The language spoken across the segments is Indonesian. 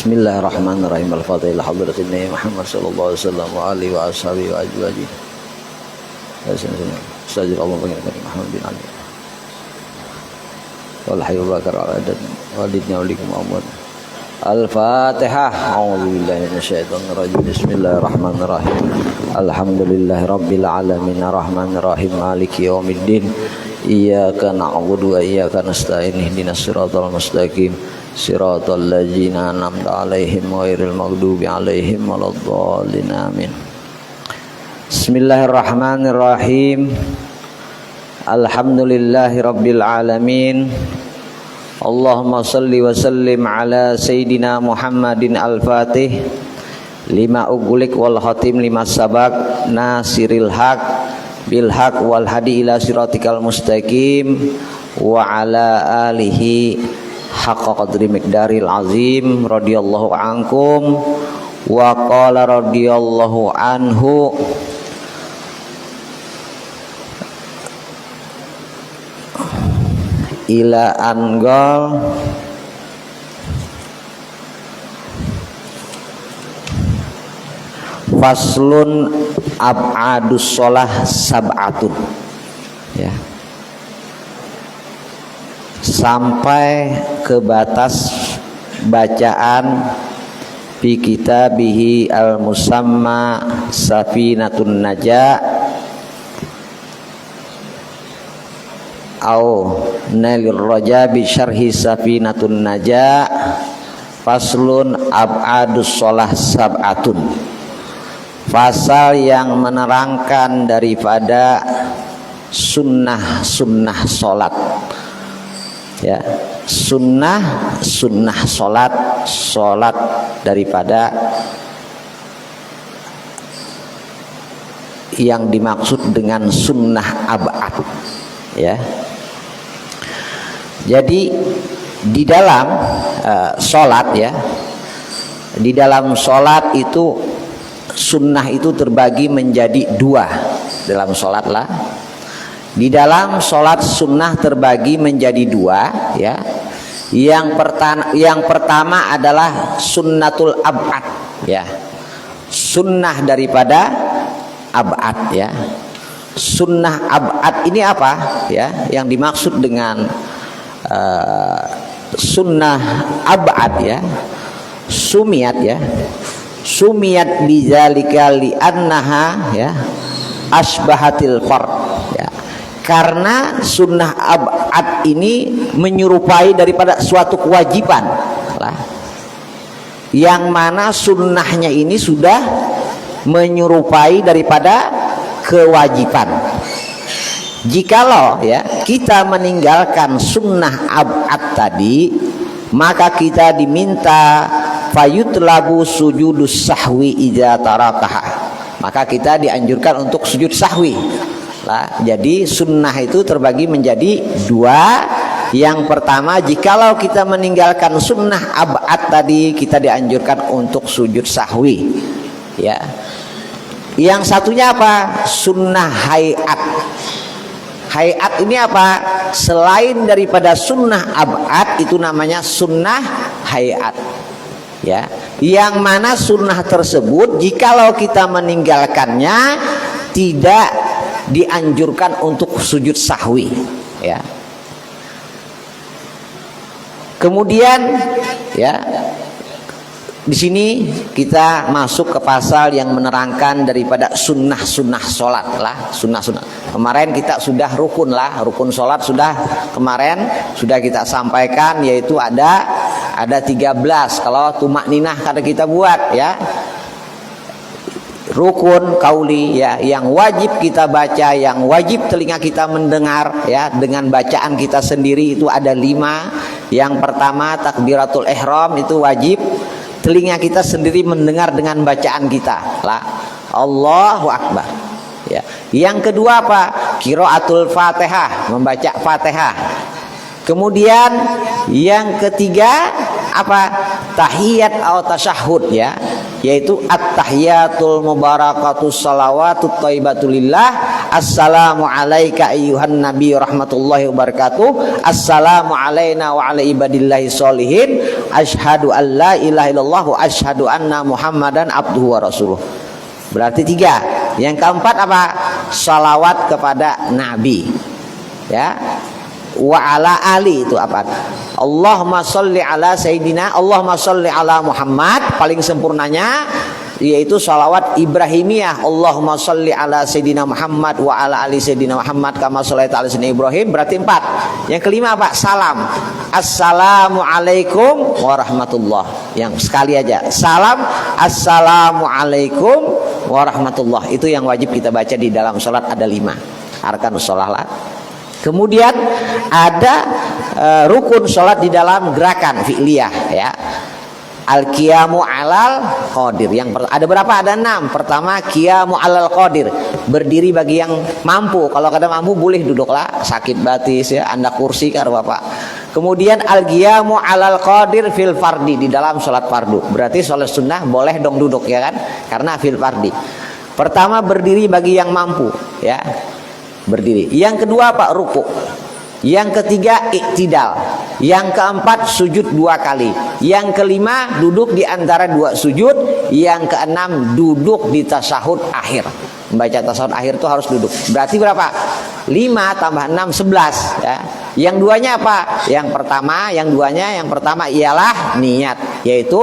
Bismillahirrahmanirrahim. Al-Fatihah hadratin Nabi Muhammad sallallahu alaihi wasallam wa alihi wa ashabihi wa azwajihi. Sajid Allah bagi Nabi Muhammad bin Ali. Wal hayyu bakar ala adad walidnya walikum amwat. Al-Fatihah. A'udzubillahi minasyaitonir rajim. Bismillahirrahmanirrahim. Alhamdulillahirabbil alamin arrahmanirrahim maliki yaumiddin. Iyyaka na'budu wa iyyaka nasta'in ihdinas siratal mustaqim. Siratal ladzina an'amta 'alaihim ghairil maghdubi 'alaihim waladdallin. Amin. Bismillahirrahmanirrahim. Alhamdulillahirabbil alamin. Allahumma salli wa sallim ala sayyidina Muhammadin al-Fatih lima ugulik wal khatim lima sabak nasiril haq bil haq wal hadi ila siratikal mustaqim wa ala alihi haqqa qadri miqdaril azim radhiyallahu ankum wa qala radhiyallahu anhu ila angol faslun ab'adus sholah sab'atun, ya, sampai ke batas bacaan fi kitabihi al-musamma Safinatun Najah au Nailur Raja bi syarhi Safinatun Najah. Faslun ab'adus sholah sab'atun, pasal yang menerangkan daripada sunnah sholat, ya, sunnah sholat daripada yang dimaksud dengan sunnah ab'ad, ya. Jadi di dalam sholat, ya, di dalam sholat itu sunnah itu terbagi menjadi dua. Dalam sholat lah, di dalam sholat sunnah terbagi menjadi dua, ya. Yang pertama adalah sunnatul ab'ad, ya, sunnah daripada ab'ad, ya. Sunnah ab'ad ini apa, ya? Yang dimaksud dengan sunnah ab'ad, ya, sumiyat, ya, sumiyat bidzalika li annaha, ya, asbahatil fard, ya, karena sunnah ab'ad ini menyerupai daripada suatu kewajiban lah, yang mana sunnahnya ini sudah menyerupai daripada kewajiban. Jikalau, ya, kita meninggalkan sunnah ab'ad tadi, maka kita diminta fayutlabu sujudus sahwi idza tarakaha, maka kita dianjurkan untuk sujud sahwi lah. Jadi sunnah itu terbagi menjadi dua. Yang pertama, jikalau kita meninggalkan sunnah ab'ad tadi, kita dianjurkan untuk sujud sahwi, ya. Yang satunya apa? Sunnah hayat. Hayat ini apa? Selain daripada sunnah ab'ad, itu namanya sunnah hayat, ya, yang mana sunnah tersebut jikalau kita meninggalkannya tidak dianjurkan untuk sujud sahwi, ya. Kemudian, ya, di sini kita masuk ke pasal yang menerangkan daripada sunnah sholat lah, sunnah. Kemarin kita sudah rukun sholat kemarin sudah kita sampaikan, yaitu ada 13. Kalau tumakninah kada kita buat, ya, rukun kauli, ya, yang wajib kita baca, yang wajib telinga kita mendengar, ya, dengan bacaan kita sendiri itu ada 5. Yang pertama takbiratul ihram, itu wajib telinga kita sendiri mendengar dengan bacaan kita lah, Allahu Akbar, ya. Yang kedua apa? Qiraatul Fatihah, membaca Fatihah. Kemudian yang ketiga apa? Tahiyat atau tasyahud, ya, yaitu at-tahiyatul mubarakatus salawatut thayyibatulillah Assalamu alayka ayyuhan nabi rahmatullahi wabarakatuh. Assalamu alayna wa ala ibadillahi sholihin. Asyhadu an la ilaha illallah wa asyhadu anna Muhammadan abduhu wa rasuluh. Berarti 3. Yang keempat apa? Salawat kepada Nabi. Ya. Wa ala ali itu apa? Allahumma sholli ala sayyidina, Allahumma sholli ala Muhammad. Paling sempurnanya yaitu salawat Ibrahimiyah. Allahumma sholli ala sayyidina Muhammad wa ala ali sayyidina Muhammad kama sholaita ala sayyidina Ibrahim. Berarti 4. Yang kelima apa? Salam. Assalamualaikum warahmatullah. Yang sekali aja. Salam. Assalamualaikum warahmatullah. Itu yang wajib kita baca di dalam sholat. Ada 5 arkanus sholat. Kemudian ada rukun sholat di dalam gerakan fi'liyah, ya. Al-qiyamu alal qadir. Ada berapa? Ada 6. Pertama, qiyamu alal qadir, berdiri bagi yang mampu. Kalau kada mampu boleh duduklah, sakit batis ya, Anda kursi kar Bapak. Kemudian al-qiyamu alal qadir fil fardi, di dalam sholat fardu. Berarti sholat sunnah boleh dong duduk, ya kan? Karena fil fardi. Pertama, berdiri bagi yang mampu, ya. Berdiri. Yang kedua apa? Ruku. Yang ketiga iktidal. Yang keempat sujud 2 kali. Yang kelima duduk di antara 2 sujud. Yang keenam duduk di tasyahud akhir. Membaca tasyahud akhir itu harus duduk. Berarti berapa? 5 tambah 6 11 ya. Yang duanya apa? Yang pertama ialah niat, yaitu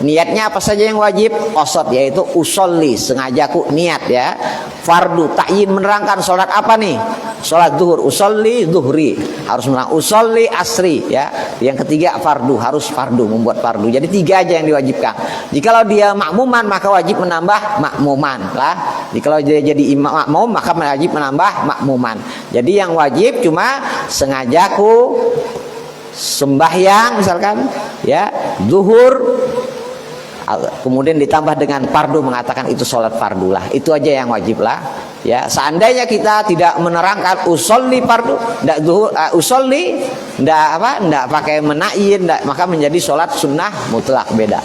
niatnya apa saja yang wajib? Qasad, yaitu usolli, sengajaku niat ya. Fardu, takyin menerangkan sholat apa nih? Sholat zuhur, usolli zuhri, harus menerang usolli asri ya. Yang ketiga fardu, harus fardu, membuat fardu. Jadi 3 aja yang diwajibkan. Jikalau dia makmuman maka wajib menambah makmuman lah. Jikalau dia jadi imam makmum maka wajib menambah makmuman. Jadi yang wajib cuma sengajaku sembahyang misalkan ya, zuhur, kemudian ditambah dengan fardu, mengatakan itu sholat fardu lah. Itu aja yang wajib lah ya. Seandainya kita tidak menerangkan usolli fardu, ndak zuhur, usolli ndak pakai menayin, maka menjadi sholat sunnah mutlak, beda.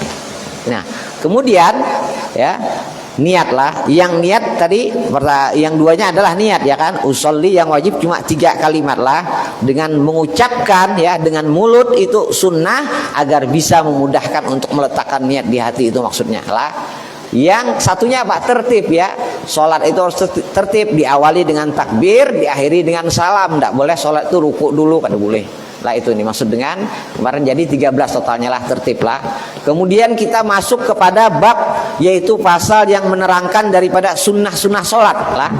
Nah kemudian ya, niatlah. Yang niat tadi, yang duanya adalah niat ya kan. Usolli yang wajib cuma 3 kalimat lah, dengan mengucapkan ya dengan mulut, itu sunnah agar bisa memudahkan untuk meletakkan niat di hati, itu maksudnya lah. Yang satunya apa? Tertib ya. Sholat itu harus tertib, diawali dengan takbir, diakhiri dengan salam. Tidak boleh sholat itu ruku dulu, kada boleh lah. Itu ini maksud dengan kemarin, jadi 13 totalnya lah, tertib lah. Kemudian kita masuk kepada bab, yaitu pasal yang menerangkan daripada sunnah-sunnah sholat lah.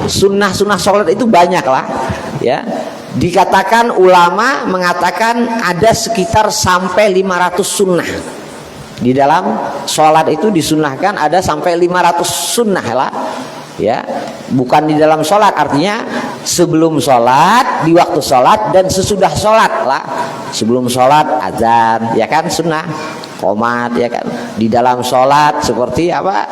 Sunnah-sunnah sholat itu banyak lah ya. Dikatakan ulama mengatakan ada sekitar sampai 500 sunnah. Di dalam sholat itu disunahkan ada sampai 500 sunnah lah ya. Bukan di dalam sholat, artinya sebelum sholat, di waktu sholat, dan sesudah sholat lah. Sebelum sholat azan ya kan, sunnah. Qomat ya kan. Di dalam sholat seperti apa,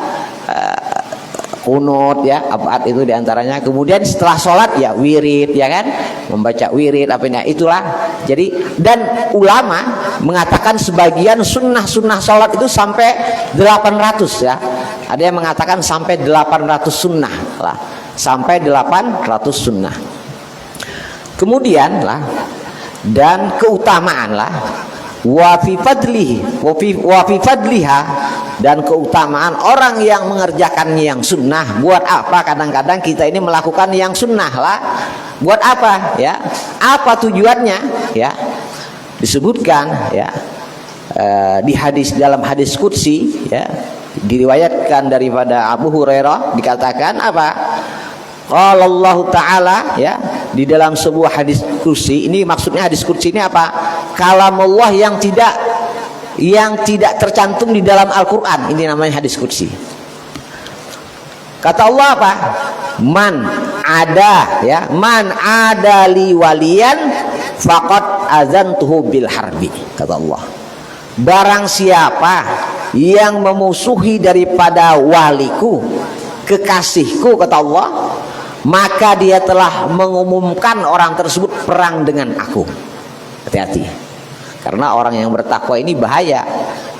kunut ya, abad itu diantaranya. Kemudian setelah sholat ya wirid ya kan, membaca wirid apanya itulah. Jadi, dan ulama mengatakan sebagian sunnah sholat itu sampai 800 ya. Ada yang mengatakan sampai 800 sunnah lah, sampai 800 sunnah. Kemudian lah, dan keutamaan lah, wa fi fadliha, dan keutamaan orang yang mengerjakannya yang sunnah. Buat apa kadang-kadang kita ini melakukan yang sunnah lah? Buat apa ya? Apa tujuannya ya? Disebutkan ya di hadis, dalam hadis qudsi ya, diriwayatkan daripada Abu Hurairah, dikatakan apa? Qala Allah Ta'ala ya, di dalam sebuah hadis qudsi. Ini maksudnya hadis qudsi ini apa? Kalamullah yang tidak tercantum di dalam Al-Quran. Ini namanya hadis qudsi. Kata Allah apa? Man ada li waliyan faqad azantuhu bil harbi. Kata Allah, barang siapa yang memusuhi daripada waliku, kekasihku, kata Allah, maka dia telah mengumumkan orang tersebut perang dengan aku. Hati-hati, karena orang yang bertakwa ini bahaya.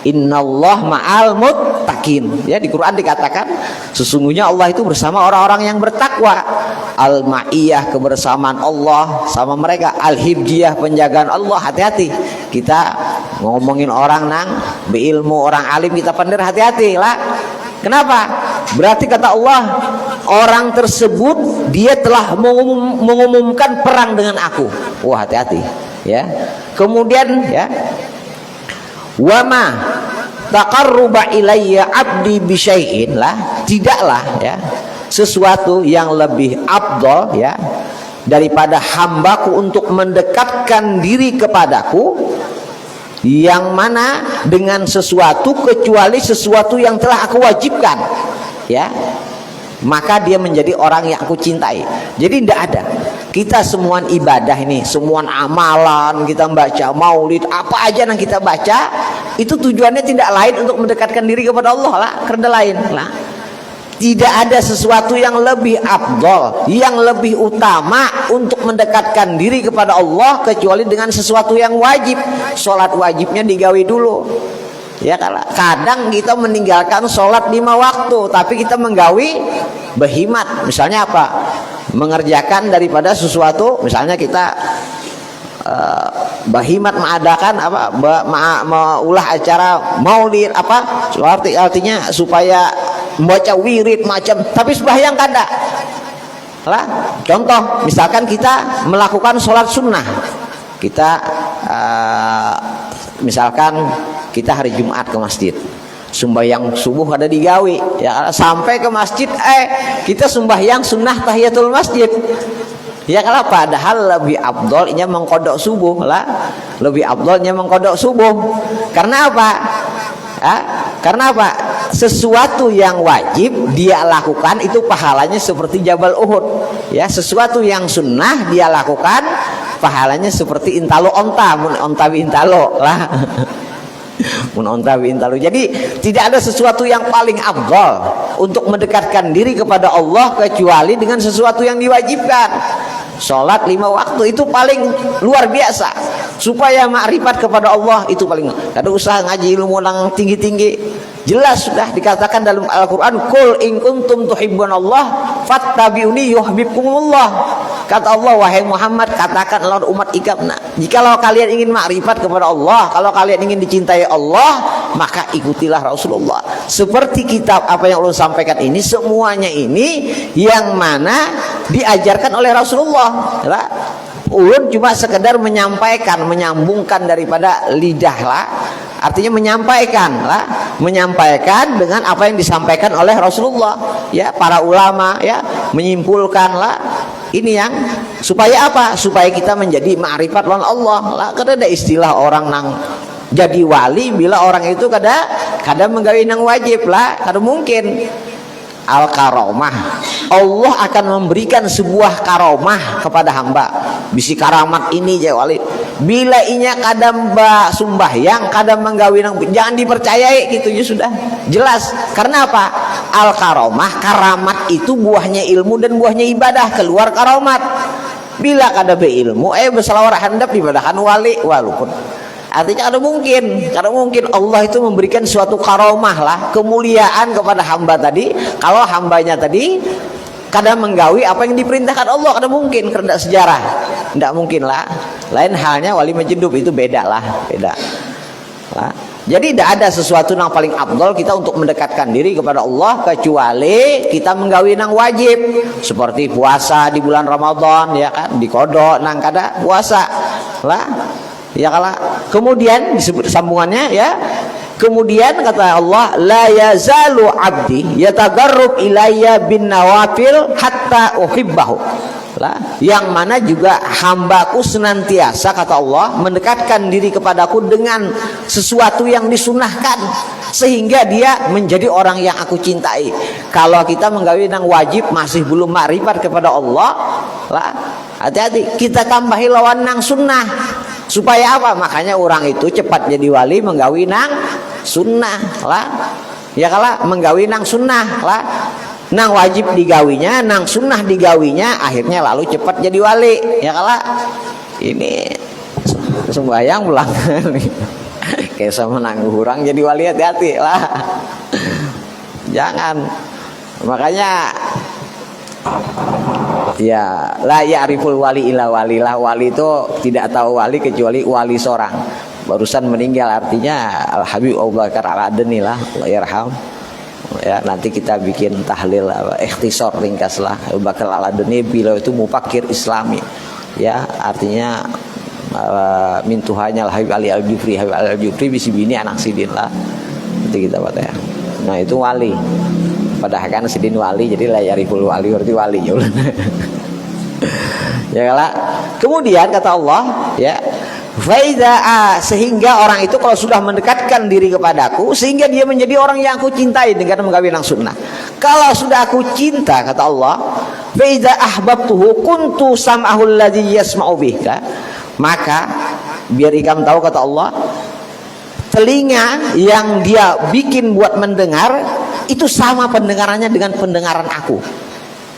Innallah ma'al muttaqin. Ya, di Quran dikatakan sesungguhnya Allah itu bersama orang-orang yang bertakwa. Al-ma'iyah, kebersamaan Allah sama mereka. Al-hibjiyah, penjagaan Allah. Hati-hati kita ngomongin orang nang beilmu, orang alim, kita pandai, hati-hati lah. Kenapa? Berarti kata Allah, orang tersebut dia telah mengumumkan perang dengan aku. Wah, hati-hati ya. Kemudian ya, wama taqarruba ilayya abdi bisyai'in lah, tidaklah ya sesuatu yang lebih afdal ya daripada hambaku untuk mendekatkan diri kepadaku, yang mana dengan sesuatu kecuali sesuatu yang telah aku wajibkan ya, maka dia menjadi orang yang aku cintai. Jadi tidak ada, kita semua ibadah ini, semua amalan, kita baca maulid, apa aja yang kita baca itu tujuannya tidak lain untuk mendekatkan diri kepada Allah lah, karena lain lah. Tidak ada sesuatu yang lebih afdal, yang lebih utama untuk mendekatkan diri kepada Allah kecuali dengan sesuatu yang wajib. Sholat wajibnya digawi dulu. Ya, kadang kita meninggalkan sholat 5 waktu, tapi kita menggawi behimat. Misalnya apa? Mengerjakan daripada sesuatu, misalnya kita bahimat mengadakan apa, maulah acara maulid apa, artinya supaya membaca wirid macam, tapi sembahyang kada lah. Contoh misalkan kita melakukan sholat sunnah, kita misalkan kita hari Jumat ke masjid, sembahyang subuh ada digawi ya, sampai ke masjid kita sembahyang sunnah tahiyatul masjid ya, kalau padahal lebih afdolnya mengkodok subuh lah, lebih afdolnya mengkodok subuh. Karena apa? Karena apa? Sesuatu yang wajib dia lakukan itu pahalanya seperti Jabal Uhud ya, sesuatu yang sunnah dia lakukan pahalanya seperti intalo onta, mun onta bi intalo lah. Mun onta bi intalo. Jadi tidak ada sesuatu yang paling afdal untuk mendekatkan diri kepada Allah kecuali dengan sesuatu yang diwajibkan. Sholat 5 waktu itu paling luar biasa. Supaya makrifat kepada Allah itu paling. Kada usah ngaji ilmu yang tinggi-tinggi. Jelas sudah dikatakan dalam Al-Quran, Qul in kuntum tuhibbunallah fattabi'uni yuhibbukumullah. Kata Allah, wahai Muhammad, katakan lawan umat ikam, jikalau kalian ingin makrifat kepada Allah, kalau kalian ingin dicintai Allah, maka ikutilah Rasulullah. Seperti kitab apa yang Allah sampaikan ini, semuanya ini yang mana diajarkan oleh Rasulullah. Ulun cuma sekedar menyampaikan, menyambungkan daripada lidah lah. Artinya menyampaikan lah, menyampaikan dengan apa yang disampaikan oleh Rasulullah ya, para ulama ya, menyimpulkan lah. Ini yang supaya apa? Supaya kita menjadi ma'rifat lawan Allah lah. Karena ada istilah orang nang jadi wali bila orang itu kada menggawi nang wajib lah, kada mungkin. Al-karomah, Allah akan memberikan sebuah karomah kepada hamba. Bisi karamat ini ya wali, bila inya kadang sumbahyang, kadang menggawi nang, jangan dipercayai gitu ya, sudah jelas. Karena apa? Al-karomah, karamat itu buahnya ilmu dan buahnya ibadah, keluar karomat. Bila kada beilmu berselawar handap ibadahan wali, walaupun artinya kada mungkin Allah itu memberikan suatu karomah lah, kemuliaan kepada hamba tadi kalau hambanya tadi kadang menggawi apa yang diperintahkan Allah. Kada mungkin, karena sejarah tidak mungkin lah. Lain halnya wali majedub, itu beda lah, beda lah. Jadi tidak ada sesuatu yang paling afdal kita untuk mendekatkan diri kepada Allah kecuali kita menggawi nang wajib, seperti puasa di bulan Ramadan ya kan, dikodok nang kada puasa lah ya kalah. Kemudian disebut sambungannya ya, kemudian kata Allah, la yazalu abdi yatagarrub ilayya bin nawafil hatta uhibbahu lah, yang mana juga hambaku senantiasa kata Allah mendekatkan diri kepadaku dengan sesuatu yang disunahkan sehingga dia menjadi orang yang aku cintai. Kalau kita menggawi nang wajib masih belum makrifat kepada Allah lah, hati-hati, kita tambahi lawan nang sunnah. Supaya apa? Makanya orang itu cepat jadi wali menggawi nang sunnah lah. Ya kalah, menggawi nang sunnah lah. Nang wajib digawinya, nang sunnah digawinya, akhirnya lalu cepat jadi wali. Ya kalah. Ini sembahyang ulang. Kesa menangguh orang jadi wali, hati-hati lah. Jangan. Makanya ya la ya'riful wali illa wali lah. Wali itu tidak tahu wali kecuali wali seorang. Barusan meninggal, artinya Al Habib Abu Bakar Al-Adni lah, Allah yarham. Ya, nanti kita bikin tahlil ikhtisar ringkas lah. Abu Bakar Al-Adni beliau itu mufakir Islami. Ya, artinya min Tuhannya Al Habib Ali Al-Jufri. Habib Al-Jufri bisi bini anak sidin lah. Itu kita baca ya. Nah, itu wali. Padahal kan sidin wali, jadi la yariful wali berarti wali ya. Ya kala. Kemudian kata Allah, ya, faida, sehingga orang itu kalau sudah mendekatkan diri kepadaku, sehingga dia menjadi orang yang aku cintai dengan mengawinang sunnah. Kalau sudah aku cinta, kata Allah, faida ahbabtuhu kuntu sam'ahul ladzi yasma'u bih. Maka biar ikam tahu, kata Allah, telinga yang dia bikin buat mendengar itu sama pendengarannya dengan pendengaran aku.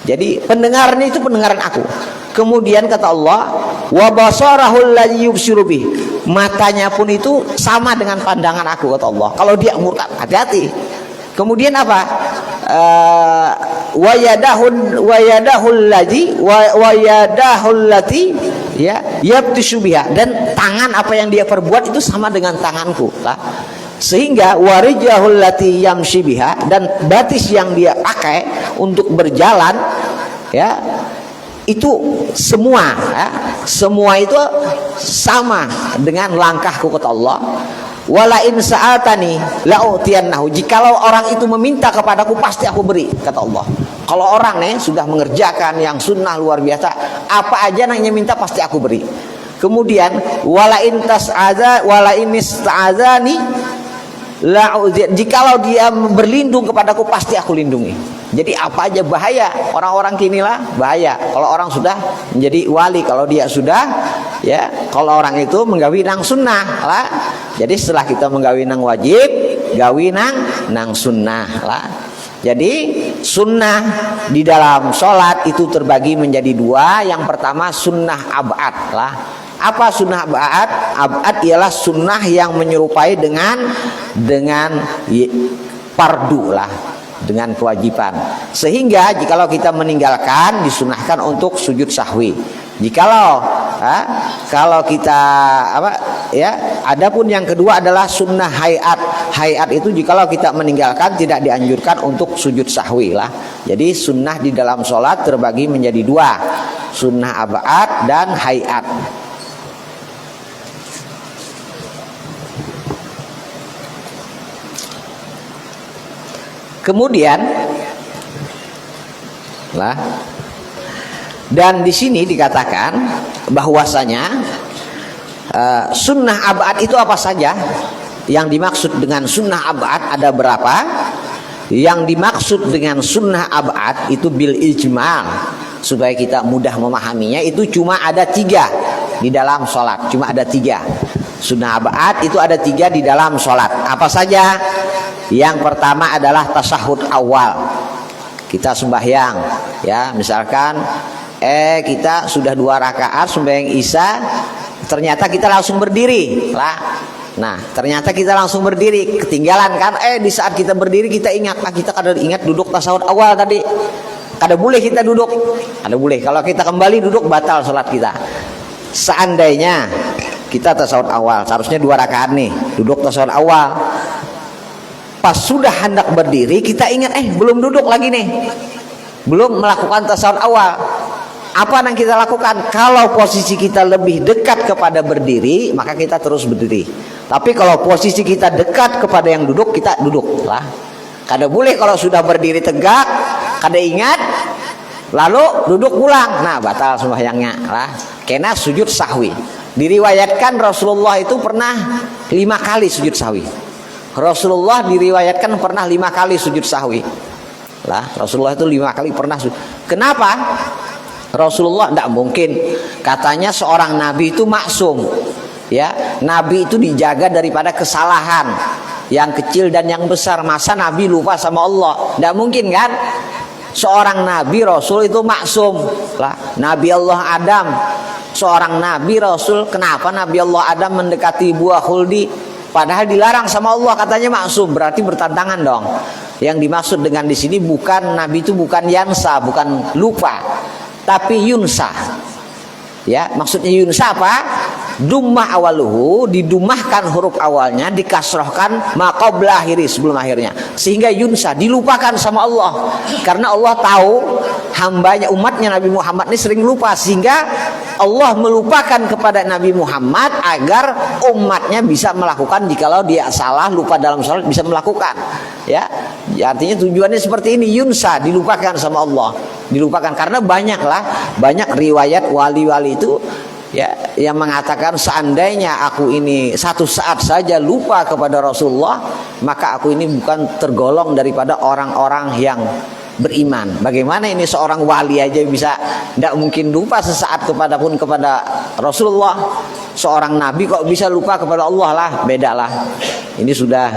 Jadi pendengarannya itu pendengaran aku. Kemudian kata Allah, wa basarahul ladzi yubsiru bih. Matanya pun itu sama dengan pandangan aku, kata Allah. Kalau dia murtad, hati-hati. Kemudian apa? Wa yadahul lati ya yabtishu biha, dan tangan apa yang dia perbuat itu sama dengan tanganku lah. Sehingga warijahul lati yamshi biha, dan batis yang dia pakai untuk berjalan, ya, itu semua, ya, semua itu sama dengan langkahku, kata Allah. Wala in sa'atani la'utiyannahu. Jikalau orang itu meminta kepadaku pasti aku beri, kata Allah. Kalau orang nih sudah mengerjakan yang sunnah luar biasa, apa aja nanya minta pasti aku beri. Kemudian wala in tas'adza wala in ista'adzani la'udzi. Jikalau dia berlindung kepadaku pasti aku lindungi. Jadi apa aja bahaya. Orang-orang kinilah bahaya. Kalau orang sudah menjadi wali, kalau dia sudah, ya, kalau orang itu menggawinang sunnah lah. Jadi setelah kita menggawinang wajib, gawinang nang sunnah lah. Jadi sunnah di dalam sholat itu terbagi menjadi dua. Yang pertama sunnah ab'ad lah. Apa sunnah ab'ad? Ab'ad ialah sunnah yang menyerupai dengan fardu lah, dengan kewajiban. Sehingga jikalau kita meninggalkan disunahkan untuk sujud sahwi. Kalau kita adapun yang kedua adalah sunnah hayat. Hayat itu jikalau kita meninggalkan tidak dianjurkan untuk sujud sahwi lah. Jadi sunnah di dalam sholat terbagi menjadi dua, sunnah ab'ad dan hayat. Kemudian lah, dan di sini dikatakan bahwasanya sunnah ab'ad itu apa saja. Yang dimaksud dengan sunnah ab'ad ada berapa? Yang dimaksud dengan sunnah ab'ad itu bil ijmal, supaya kita mudah memahaminya, itu cuma ada 3 di dalam sholat. Cuma ada 3 sunnah ab'ad, itu ada 3 di dalam sholat. Apa saja? Yang pertama adalah tasyahud awal. Kita sembahyang, ya, misalkan kita sudah 2 rakaat sembahyang isya, ternyata kita langsung berdiri lah. Nah, ternyata kita langsung berdiri, ketinggalan kan? Di saat kita berdiri kita ingat, kita kada ingat duduk tasyahud awal tadi. Kada boleh kita duduk, kada boleh. Kalau kita kembali duduk batal sholat kita. Seandainya kita tasyahud awal, seharusnya 2 rakaat nih, duduk tasyahud awal. Pas sudah hendak berdiri kita ingat belum duduk lagi nih, belum melakukan tasyahud awal. Apa yang kita lakukan? Kalau posisi kita lebih dekat kepada berdiri, maka kita terus berdiri. Tapi kalau posisi kita dekat kepada yang duduk, kita duduk lah. Kada boleh kalau sudah berdiri tegak, kada ingat, lalu duduk pulang. Nah, batal sembahyangnya lah. Kena sujud sahwi. Diriwayatkan Rasulullah itu pernah 5 kali sujud sahwi. Rasulullah diriwayatkan pernah 5 kali sujud sahwi lah. Rasulullah itu 5 kali pernah sujud. Kenapa? Rasulullah tidak mungkin, katanya seorang nabi itu maksum, ya, nabi itu dijaga daripada kesalahan yang kecil dan yang besar. Masa nabi lupa sama Allah? Tidak mungkin kan? Seorang nabi Rasul itu maksum lah. Nabi Allah Adam seorang nabi Rasul. Kenapa Nabi Allah Adam mendekati buah khuldi? padahal dilarang sama Allah, katanya maksum, berarti bertentangan dong. Yang dimaksud dengan di sini bukan Nabi itu bukan yansa, bukan lupa, tapi yunsa. Ya, maksudnya yunsa apa? Dummah awaluhu, didumahkan huruf awalnya, dikasrohkan maqabla akhiri, sebelum akhirnya, sehingga yunsa, dilupakan sama Allah. Karena Allah tahu hambanya, umatnya Nabi Muhammad ini sering lupa, sehingga Allah melupakan kepada Nabi Muhammad agar umatnya bisa melakukan, jikalau dia salah lupa dalam salat bisa melakukan. Ya, artinya tujuannya seperti ini, yunsa, dilupakan sama Allah, dilupakan. Karena banyak riwayat wali-wali itu ya yang mengatakan seandainya aku ini satu saat saja lupa kepada Rasulullah, maka aku ini bukan tergolong daripada orang-orang yang beriman. Bagaimana ini seorang wali aja bisa, tidak mungkin lupa sesaat kepada Rasulullah. Seorang nabi kok bisa lupa kepada Allah lah, beda lah. Ini sudah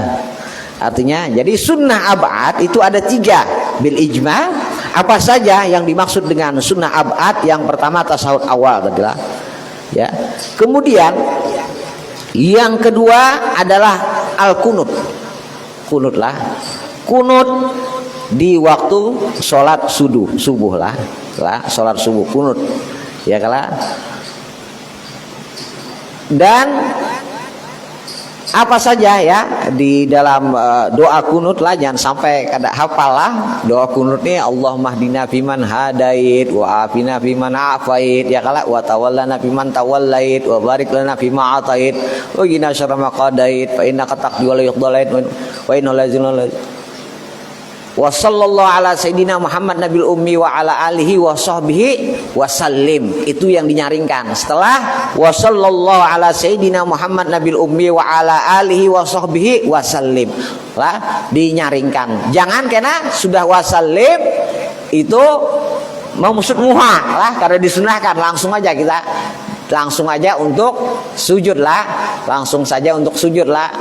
artinya. Jadi sunnah ab'ad itu ada 3 bil ijma. Apa saja yang dimaksud dengan sunnah ab'ad? Yang pertama tasawuf awal tadilah. Ya. Kemudian yang kedua adalah al-kunut. Kunut di waktu sholat subuh lah, sholat subuh kunut. Ya kalah. Dan apa saja ya di dalam doa kunut lah, jangan sampai kada hafal lah doa kunut nih. Allahumma hdina fiman hadait wa afina fiman afait, ya kala, wa tawallana fiman tawallait wa barik lana fima atait wa qina syarra ma qadait fa innaka taqdi wa la yuqdalait wa inna la wa sallallahu ala sayyidina Muhammad nabil ummi wa ala alihi wa sahbihi wasallim. Itu yang dinyaringkan setelah wa sallallahu ala sayyidina Muhammad nabil ummi wa ala alihi wa sahbihi wasallim lah, dinyaringkan. Jangan kena sudah wasallim itu maksud muha lah, karena disunahkan langsung aja kita untuk sujud lah,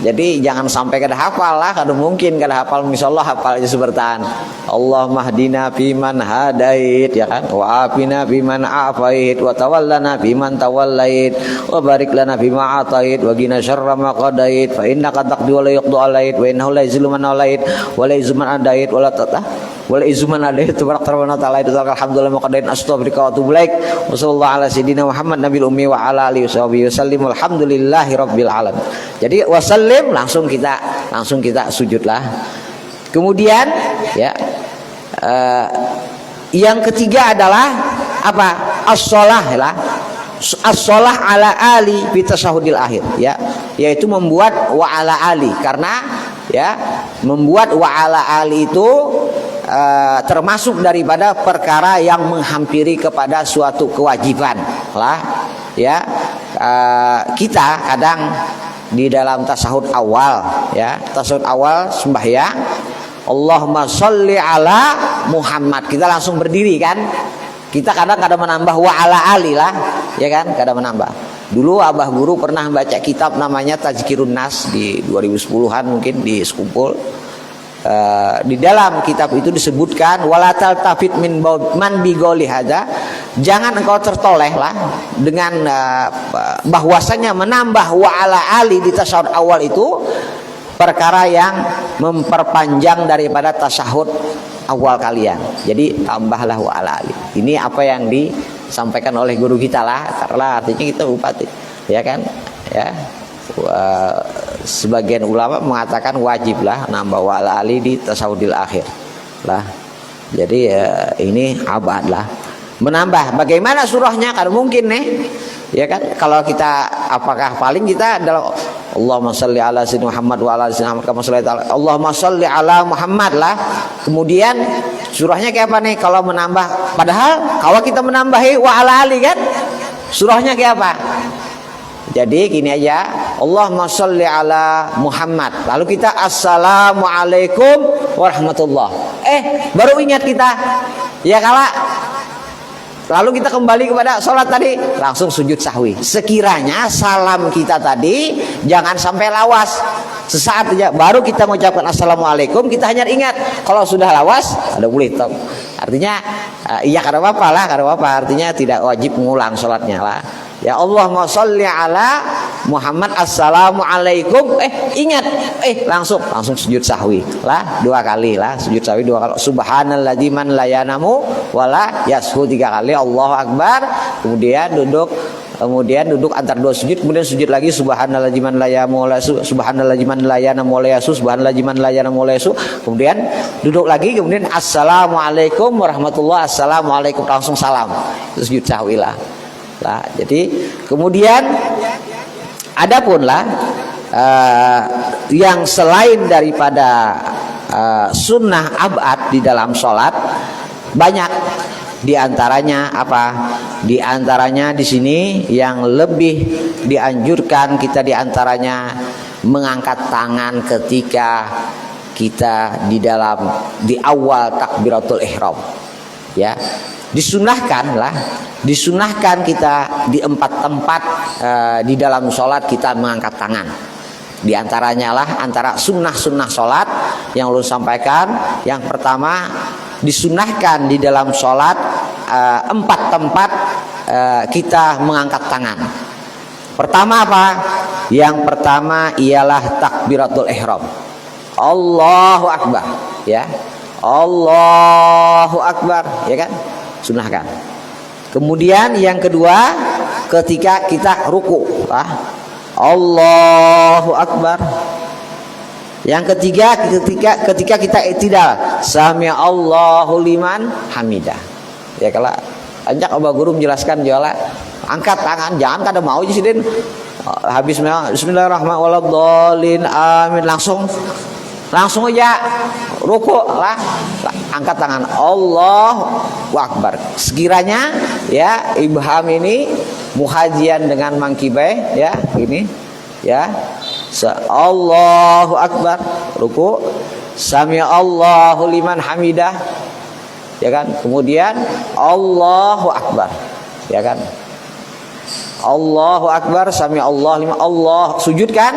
Jadi jangan sampai kada hafal lah, kada mungkin kada hafal. Misalnya hafal aja sebertaan Allahumma hdina fiman hadait, ya kan, wa afina fiman afait wa tawallana fiman tawallait wa barik lana fima atait wa qina syarra ma qadait fa innaka taqdi wa la yuqda alait wa innahu la yuzillu man alait wa la yuzillu man adait wa la tatah wala izuman alaihi tabarakna ta'ala itu alhamdulillah maqadain astaghfiruka wa atubu ilaik wa sallallahu ala sayidina Muhammad nabil ummi wa ala alihi wasallim alhamdulillahi rabbil alamin. Jadi wasallim langsung kita sujudlah. Kemudian ya yang ketiga adalah apa? As-shalah lah. As-shalah ala ali fi tasyahudil akhir, ya, yaitu membuat wa ala ali, karena ya membuat wa ala ali itu termasuk daripada perkara yang menghampiri kepada suatu kewajiban lah, ya. Kita kadang di dalam tasahud awal, ya, tasahud awal sembahyang Allahumma sholli ala Muhammad, kita langsung berdiri kan, kita kadang-kadang menambah wa ala ali lah, ya kan, kadang menambah. Dulu abah guru pernah baca kitab namanya Tazkirun Nas di 2010-an mungkin di Sekumpul. Di dalam kitab itu disebutkan walatal tafid min man bigoli hada, jangan engkau tertoleh lah dengan bahwasanya menambah wa ala ali di tasyahud awal itu perkara yang memperpanjang daripada tasyahud awal kalian. Jadi tambahlah wa ala ali. Ini apa yang disampaikan oleh guru kita lah, karena artinya kita bupati, ya kan, ya. Sebagian ulama mengatakan wajib lah nambah wa ala ali di tasawudil akhir lah. Jadi ini abad lah menambah. Bagaimana surahnya kan mungkin nih, ya kan, kalau kita apakah paling kita adalah Allahumma sholli ala sayyidina Muhammad wa ala sayyidina Muhammad kama shallaita ala Allahumma sholli ala Muhammad lah. Kemudian surahnya kayak apa nih kalau menambah, padahal kalau kita menambahi wa ala ali kan surahnya kayak apa? Jadi gini aja, Allahumma sholli ala Muhammad, lalu kita assalamualaikum warahmatullah. Baru ingat kita, ya kala. Lalu kita kembali kepada sholat tadi, langsung sujud sahwi. Sekiranya salam kita tadi jangan sampai lawas, sesaat aja baru kita mengucapkan assalamualaikum, kita hanya ingat. Kalau sudah lawas, ada boleh tahu. Artinya iya kada apa-apa lah, kada apa-apa. Artinya tidak wajib mengulang sholatnya lah. Ya Allahumma sholli ala Muhammad assalamualaikum, ingat, langsung sujud sahwi lah 2 kali lah, sujud sahwi 2 kali. Subhanalladzi man la yanamu wala yashu 3 kali, Allahu akbar. Kemudian duduk antar 2 sujud, kemudian sujud lagi subhanalladzi man la yanamu wala yashu, subhanalladzi man la yanamu wala yashu, subhanalladzi man la yanamu wala yashu. Kemudian duduk lagi, kemudian assalamualaikum warahmatullahi, assalamualaikum, langsung salam. Itu sujud sahwi lah. Jadi kemudian adapun lah yang selain daripada sunnah abad di dalam sholat banyak. Di antaranya apa? Di antaranya di sini yang lebih dianjurkan kita, di antaranya mengangkat tangan ketika kita di awal takbiratul ihram. Ya, disunahkan kita di 4 tempat di dalam sholat kita mengangkat tangan. Di antaranya lah antara sunnah sholat yang lu sampaikan. Yang pertama, disunahkan di dalam sholat 4 tempat kita mengangkat tangan. Pertama apa? Yang pertama ialah takbiratul ihram. Allahu akbar, ya. Allahu akbar, ya kan? Sunahkan. Kemudian yang kedua, ketika kita ruku, Allahu akbar. Yang ketiga, ketika kita i'tidal, sami Allahu liman hamidah. Ya, kalau ajak Abah Guru menjelaskan jualan, angkat tangan, jangan kada mau aja sidin. Habis bismillahirrahmanirrahim, amin, langsung aja ruku lah, angkat tangan, Allahu akbar. Sekiranya ya ibham ini muhajian dengan mangkibai, ya ini ya, Allahu akbar, ruku, sami Allahu liman hamidah, ya kan, kemudian Allahu akbar, ya kan, Allahu akbar, sami Allah liman, Allah sujud kan.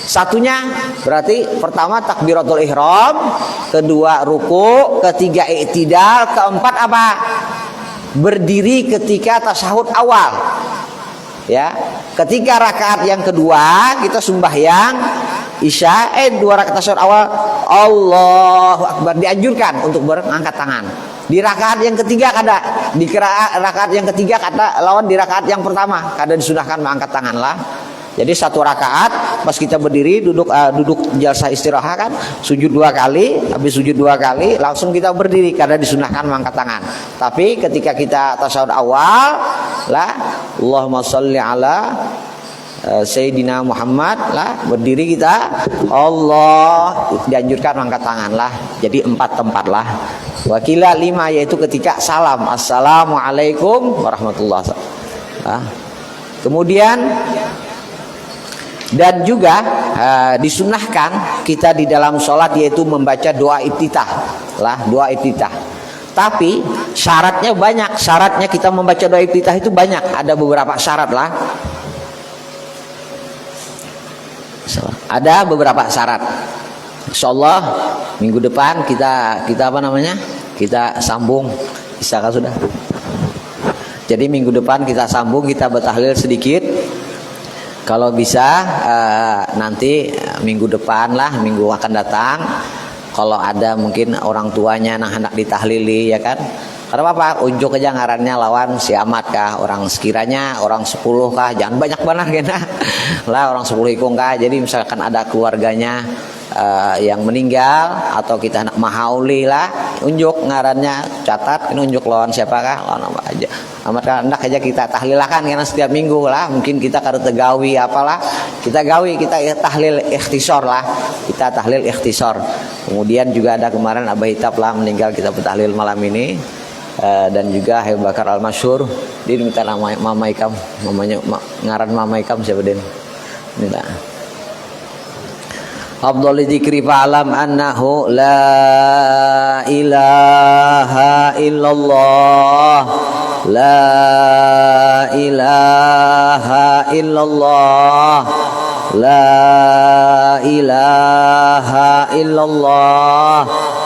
Satunya berarti pertama takbiratul ihram, kedua ruku, ketiga i'tidal, keempat apa? Berdiri ketika tasyahud awal. Ya, ketika rakaat yang kedua kita sembahyang isya, 2 rakaat tasyahud awal, Allahu akbar, dianjurkan untuk berangkat tangan. Di rakaat yang ketiga kada, di rakaat yang ketiga kata lawan di rakaat yang pertama kada disunahkan mengangkat tangan lah. Jadi 1 rakaat pas kita berdiri duduk jalsah istirahat kan, sujud 2 kali, habis sujud 2 kali langsung kita berdiri karena disunahkan mengangkat tangan. Tapi ketika kita tasyahud awal lah, Allahumma sholli ala Sayyidina Muhammad lah, berdiri kita, Allah dianjurkan mengangkat tangan lah. Jadi 4 tempat lah. Wakila 5 yaitu ketika salam, assalamualaikum warahmatullahi wabarakatuh. Kemudian dan juga disunahkan kita di dalam sholat yaitu membaca doa iftitah lah, doa iftitah. Tapi syaratnya banyak, syaratnya kita membaca doa iftitah itu banyak, ada beberapa syarat lah. Ada beberapa syarat. Insyaallah minggu depan kita apa namanya? Kita sambung. Bisakah sudah? Jadi minggu depan kita sambung, kita bertahlil sedikit. Kalau bisa nanti minggu depan lah, minggu akan datang, kalau ada mungkin orang tuanya yang hendak ditahlili, ya kan, karena apa, unjuk aja ngarannya lawan si amat kah, orang sekiranya orang 10 kah, jangan banyak banget kena lah, orang 10 ikung kah. Jadi misalkan ada keluarganya yang meninggal atau kita hendak mahauli lah, unjuk ngarannya, catat, unjuk lawan siapakah, lawan apa aja. Amat hendak aja kita tahlilakan karena setiap minggu lah, mungkin kita kada tegawi apalah, kita tahlil ikhtisar lah, kita tahlil ikhtisar. Kemudian juga ada kemarin Abah Hitab lah meninggal, kita bertahlil malam ini. Dan juga Habib Bakar Al-Masyhur, dia minta nama Mama Ikam, mamanya ngaran Mama Ikam siapa den? Minta. Afdhal dzikri fa'lam annahu la ilaha illallah, la ilaha illallah, la ilaha illallah,